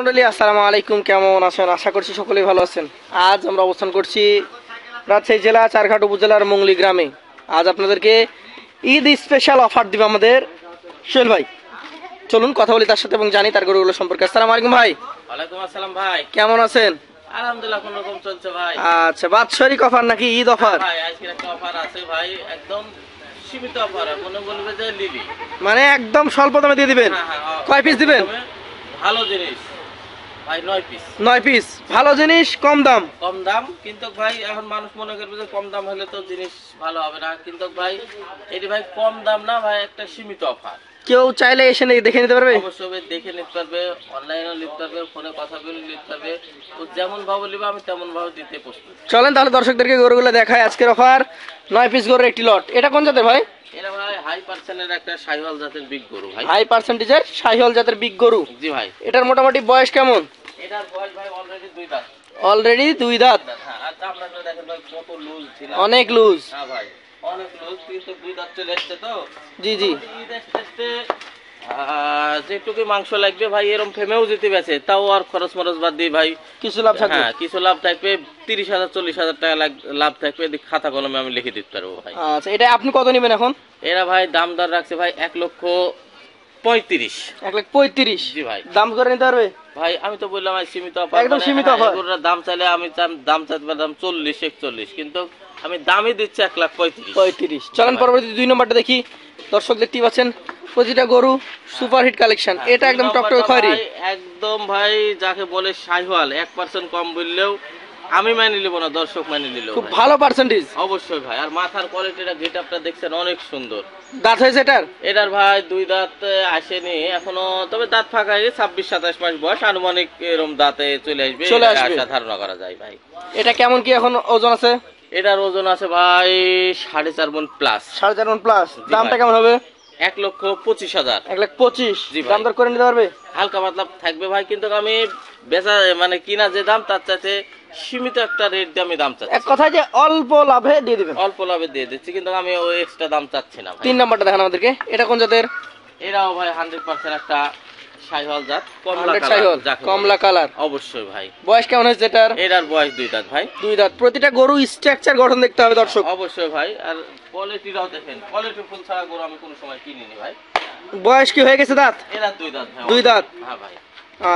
মন্ডলী আসসালামু আলাইকুম, কেমন আছেন? আশা করছি সকলেই ভালো আছেন। আজ আমরা অবস্থান করছি রাজশাহী জেলা চারঘাট উপজেলার মংলি গ্রামে। আজ আপনাদেরকে ঈদ স্পেশাল অফার দিবে আমাদের সোহেল ভাই। চলুন কথা বলি তার সাথে এবং জানি তার গরুগুলো সম্পর্কে। আসসালামু আলাইকুম ভাই। ওয়ালাইকুম আসসালাম ভাই, কেমন আছেন? আলহামদুলিল্লাহ কোন রকম চলছে ভাই। আচ্ছা, বাৎসরিক অফার নাকি ঈদ অফার? ভাই আজকে একটা অফার আছে ভাই, একদম সীমিত অফার। মনে বলবে যে লিলি, মানে একদম স্বল্প দামে দিয়ে দিবেন। কয় পিস দিবেন? ভালো জিনিস ভাই, 9 পিস। 9 পিস, ভালো জিনিস, কম দাম। কম দাম কিন্তু ভাই, এখন মানুষ মনে করবে যে কম দাম হলে তো জিনিস ভালো হবে না, কিন্তু ভাই এটি ভাই কম দাম না ভাই, একটা সীমিত অফার। কেউ চাইলে এসে দেখে নিতে পারবে? অবশ্যই দেখে নিতে পারবে, অনলাইনেও নিতে পারবে, ফোনে কথা বলে নিতে পারবে। তো যেমন ভাবে নিবে আমি তেমন ভাবে দিতে প্রস্তুত। চলেন তাহলে দর্শকদেরকে গরুগুলো দেখায়। আজকের অফার 9 পিস গরুর একটি লট। এটা কোন জাতের ভাই? এটা ভাই হাই পার্সেন্টের একটা শাহিওয়াল জাতের বিগ গরু ভাই। হাই পার্সেন্টেজের শাহিওয়াল জাতের বিগ গরু। জি ভাই। এটার মোটামুটি বয়স কেমন? এটার বয়স ভাই অলরেডি 2 দাঁত। অলরেডি 2 দাঁত। হ্যাঁ, আর আপনারা দেখেন ভাই কত লুজ ছিল। অনেক লুজ। হ্যাঁ ভাই, অনেক লুজ, কিন্তু 2 দাঁত চলে আসছে তো। জি জি। ঈদ আসতে যেটুকু মাংস লাগবে ভাই, এরকম ফেমেও যেতে বেছে, তাও আর খরচ মরচ বাদ দিয়ে ভাই কিছু লাভ থাকবে। হ্যাঁ, কিছু লাভ থাকবে। 30,000 40,000 টাকা লাভ থাকবে, খাতা কলমে আমি লিখে দিতে পারবো ভাই। আচ্ছা, এটা আপনি কত নেবেন এখন? এরা ভাই দাম দর রাখছে ভাই 1,35,000। 1,35,000। জি ভাই। দাম করে নিতে পারবে ভাই আমি তো বললাম ভাই সীমিত অফার, একদম সীমিত অফার। দাম চাইলে আমি দাম চাইতে পারতাম 40-41, কিন্তু আমি দামই দিচ্ছি 1,35,000। চলেন পরবর্তী 2 নম্বরটা দেখি। দর্শক দেখতেই পাচ্ছেন প্রতিটা গরু সুপারহিট কালেকশন। এটা একদম টকটকে খয়েরি, একদম ভাই যাকে বলে শাহিওয়াল। 1% কম বললেও আমি মেনে নিব না, দর্শক মেনে নিল। খুব ভালো পার্সেন্টেজ। অবশ্যই ভাই। আর মাথার কোয়ালিটিটা, গেটআপটা দেখছেন অনেক সুন্দর। দাঁত হয়েছে এটার ভাই 2 দাঁত আসেনি এখনো, তবে দাঁত ফাঁকা হয়ে 26-27 মাস বয়স, আনুমানিক এরকম দাঁতে চলে আসবে আশা ধারণা করা যায় ভাই। এটা কেমন কি এখন ওজন আছে? এটার ওজন আছে ভাই 4.5 মণ প্লাস। 4.5 মণ প্লাস। দামটা কেমন হবে? 1,25,000। 1,25,000। দাম দর করে নিতে পারবে? হালকা পাতলা থাকবে ভাই, কিন্তু আমি বেচা মানে কিনা যে দাম তার চাইতে সীমিত একটা রেট দিয়ে আমি দাম চাচ্ছি। এক কথায় যে অল্প লাভে দিয়ে দিবেন। অল্প লাভে দিয়ে দিচ্ছি, কিন্তু আমি ওই এক্সট্রা দাম চাচ্ছি না ভাই। 3 নাম্বারটা দেখেন আমাদেরকে। এটা কোন জাতের? এরাও ভাই 100% একটা শাহিওয়াল জাত, কমলা কালার। অবশ্যই ভাই। বয়স কেমন হয়েছে এটার? এটার বয়স 2 দাঁত ভাই। 2 দাঁত। প্রতিটা গরু স্ট্রাকচার গঠন দেখতে হবে দর্শক। অবশ্যই ভাই। আর কোয়ালিটিটাও দেখেন, কোয়ালিটি ফুল ছাড়া গরু আমি কোনো সময় কিনিনি ভাই। বয়স কি হয়ে গেছে দাঁত? এরা 2 দাঁত ভাই। 2 দাঁত। হ্যাঁ ভাই।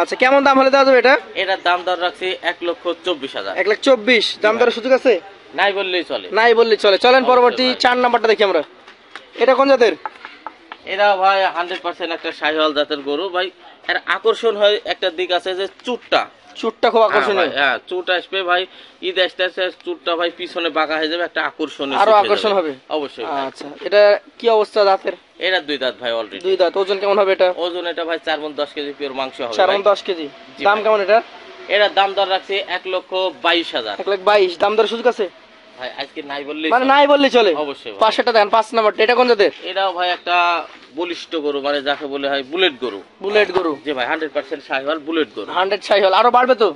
আচ্ছা, কেমন দাম হলে দেওয়া যাবে এটা? এটার দাম দর রাখছি 1,24,000। 1,24,000। দাম দরের সুযোগ আছে? নাই বললেই চলে। নাই বললেই চলে। চলেন পরবর্তী 4 নাম্বারটা দেখি আমরা। এটা কোন জাতের? এরা ভাই 100% একটা শাহিওয়াল জাতের গরু ভাই। এর আকর্ষণ হয় একটা দিক আছে যে চুটটা খুব আকর্ষণীয়। হ্যাঁ, চুট আসবে ভাই। ঈদ আসতে আসতে চুটটা ভাই পিছনে বাঁকা হয়ে যাবে, একটা আকর্ষণ আরো আকর্ষণ হবে। অবশ্যই। আচ্ছা, এটা কি অবস্থা দাঁতের? এরা 2 দাঁত ভাই অলরেডি। 2 দাঁত। ওজন কেমন হবে এটা? ওজন এটা ভাই 4 মণ 10 কেজি পিওর মাংস হবে। 4 মণ 10 কেজি। দাম কেমন এটা? এরা দাম দর রাখছে 1,22,000। 1,22,000। দাম দরের সুযোগ আছে? ভাই আজকে নাই বললেই মানে নাই বললেই চলে। অবশ্যই। পাশেরটা দেন, 5 নাম্বারটা। এটা কোন জাতের? এটাও ভাই একটা বলিষ্ঠ গরু, মানে যাকে বলে হয় বুলেট গরু। বুলেট গরু। জি ভাই, 100% শাহিওয়াল বুলেট গরু। 100 শাহিওয়াল। আরো বাড়বে তো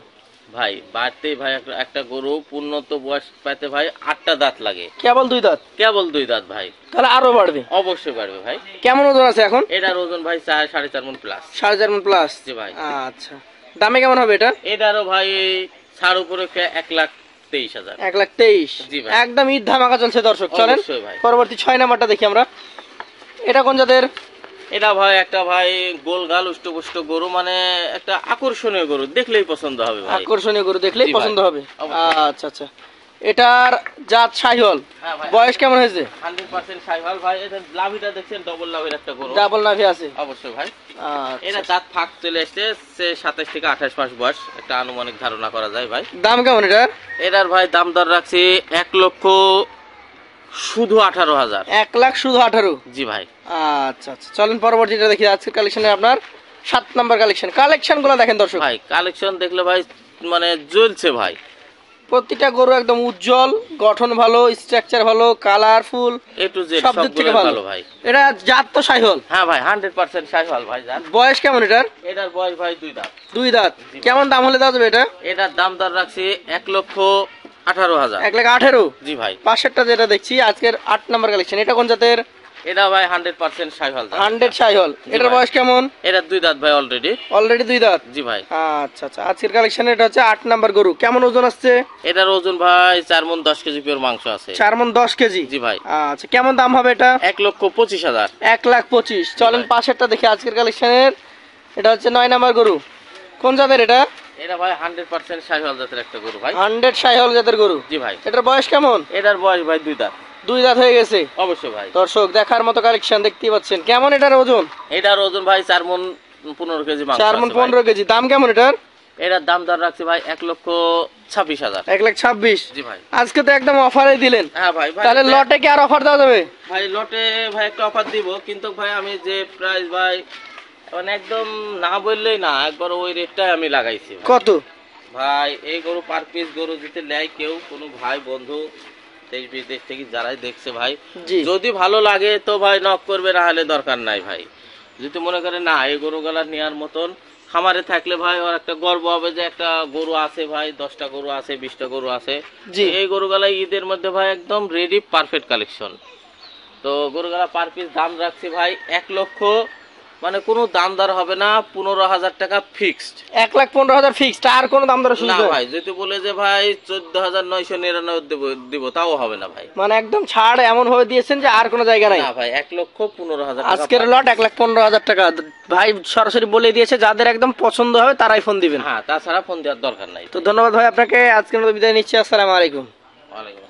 ভাই? বাড়তেই ভাই, একটা গরু পূর্ণত বয়স পাইতে ভাই 8টা দাঁত লাগে। কেবল 2 দাঁত? কেবল 2 দাঁত ভাই। তাহলে আরো বাড়বে? অবশ্যই বাড়বে ভাই। কেমন ওজন আছে এখন? এটার ওজন ভাই 4.5 মণ প্লাস। 4.5 মণ প্লাস। জি ভাই। আচ্ছা, দামে কেমন হবে এটা? এটারও ভাই ছাড় উপরে 1,23,000। 1,23,000। জি ভাই। একদম ঈদ ধামাকা চলছে দর্শক। চলেন ভাই পরবর্তী 6 নাম্বারটা দেখি আমরা। এটা কোন জাতের? এটা ভাই একটা ভাই গোলগাল উষ্টপুষ্ট গরু, মানে একটা আকর্ষণীয় গরু, দেখলেই পছন্দ হবে ভাই। আকর্ষণীয় গরু দেখলেই পছন্দ হবে। অবশ্যই। আচ্ছা আচ্ছা, এটার জাত শাহিওয়াল। হ্যাঁ ভাই। বয়স কেমন হয়েছে? 100% শাহিওয়াল ভাই। এটা লাভিটা দেখছেন, ডবল লাভের একটা গরু। ডাবল নাভি আছে? অবশ্যই ভাই। আচ্ছা। এটা দাঁত ফাঁক চলে আসছে, 27 থেকে 28 মাস বয়স, একটা আনুমানিক ধারণা করা যায় ভাই। দাম কেমন এটার? এটার ভাই দাম দর রাখছি 1,18,000। 1,00,000 শুধু 18? জি ভাই। আচ্ছা আচ্ছা, চলেন পরবর্তীটা দেখি। আজকের কালেকশনে আপনার 7 নাম্বার কালেকশন গুলো দেখেন দর্শক। ভাই কালেকশন দেখলে ভাই মানে জ্বলছে ভাই। প্রতিটা গরু একদম উজ্জ্বল, গঠন ভালো, স্ট্রাকচার ভালো, কালারফুল, এ টু জেড সব দিক থেকে ভালো ভাই। এটা জাত তো শাহিওয়াল? হ্যাঁ ভাই, 100% শাহিওয়াল ভাই জাত। বয়স কেমন এটার? এটার বয়স ভাই 2 দাঁত। 2 দাঁত। কেমন দাম হলে দেওয়া যাবে এটা? এটার দাম দর রাখছি 1,18,000। 1,18,000? জি ভাই। পাশেরটা যেটা দেখছি আজকের 8 নাম্বার কালেকশন, এটা কোন জাতের? এটা ভাই 100% শাইওয়াল দাঁত। 100 শাইওয়াল। এটার ভাই। বয়স কেমন? এটা 2 দাঁত ভাই অলরেডি। অলরেডি 2 দাঁত। জি ভাই। আচ্ছা আচ্ছা, আজকের কালেকশন এটা হচ্ছে 8 নাম্বার গরু। কেমন ওজন আসছে? এটার ওজন ভাই 4 মণ 10 কেজি পিওর মাংস আছে। 4 মণ 10 কেজি। জি ভাই। আচ্ছা, কেমন দাম হবে এটা? 1,25,000। 1,25,000। চলেন ভাই। পাশেরটা দেখি আজকের কালেকশনের। এটা হচ্ছে 9 নাম্বার গরু। কোন জাতের এটা? এটা ভাই 100% শাইওয়াল জাতের একটা গরু ভাই। 100 শাইওয়াল জাতের গরু। জি ভাই। এটার বয়স কেমন? এটার বয়স ভাই 2 দাঁত। 2 দাঁত হয়ে গেছে। অবশ্যই ভাই। দর্শক দেখার মতো কালেকশন দেখতেই পাচ্ছেন। কেমন এটার ওজন? এটার ওজন ভাই 4 মণ 15 কেজি মাংস 4 মণ আছে ভাই। 15 কেজি। দাম কেমন এটার? এটার দাম দর রাখছি ভাই 1,26,000। 1,26,000। জি ভাই। আজকে তো একদম অফারে দিলেন। হ্যাঁ ভাই। ভাই তাহলে লটে কি আর অফার দেওয়া যাবে? ভাই লটে ভাই একটা অফার দিব, কিন্তু ভাই আমি যে প্রাইস ভাই মানে একদম না বললেই না, একবার ওই রেটটাই আমি লাগাইছি ভাই। কত? ভাই এই গরু পার পিস গরু যদি নেয় কেউ, কোনো ভাই বন্ধু দেশ বিদেশ থেকে যারাই দেখছে ভাই, জি। যদি ভালো লাগে তো ভাই নক করবে, না হলে দরকার নাই ভাই। যদি মনে করে না এই গরুগুলা নেওয়ার মতন খামারে থাকলে ভাই ওর একটা গর্ব হবে যে একটা গরু আছে ভাই, 10টা গরু আছে, 20টা গরু আছে। জি। এই গরুগুলা ঈদের মধ্যে ভাই একদম রেডি পারফেক্ট কালেকশন। তো গরুগুলা পার পিস দাম রাখছি ভাই 1 লক্ষ, মানে কোনো দাম দর হবে না, 15,000 টাকা ফিক্সড। 1,15,000 ফিক্সড। আর কোনো দাম দর না সুযোগ? ভাই, যদি বলে যে ভাই 14,999 দিব তাও হবে না ভাই। মানে একদম ছাড় এমন ভাবে দিয়েছেন যে আর কোনো জায়গা নাই। না ভাই, 1,15,000 টাকা। আজকের লট 1,15,000 টাকা। ভাই সরাসরি বলে দিয়েছে যাদের একদম পছন্দ হবে তারাই ফোন দিবেন। হ্যাঁ, তাছাড়া ফোন দেওয়ার দরকার নাই। তো ধন্যবাদ ভাই আপনাকে। আজকের মতো বিদায় নিচ্ছি। আসসালামু আলাইকুম। ওয়ালাইকুম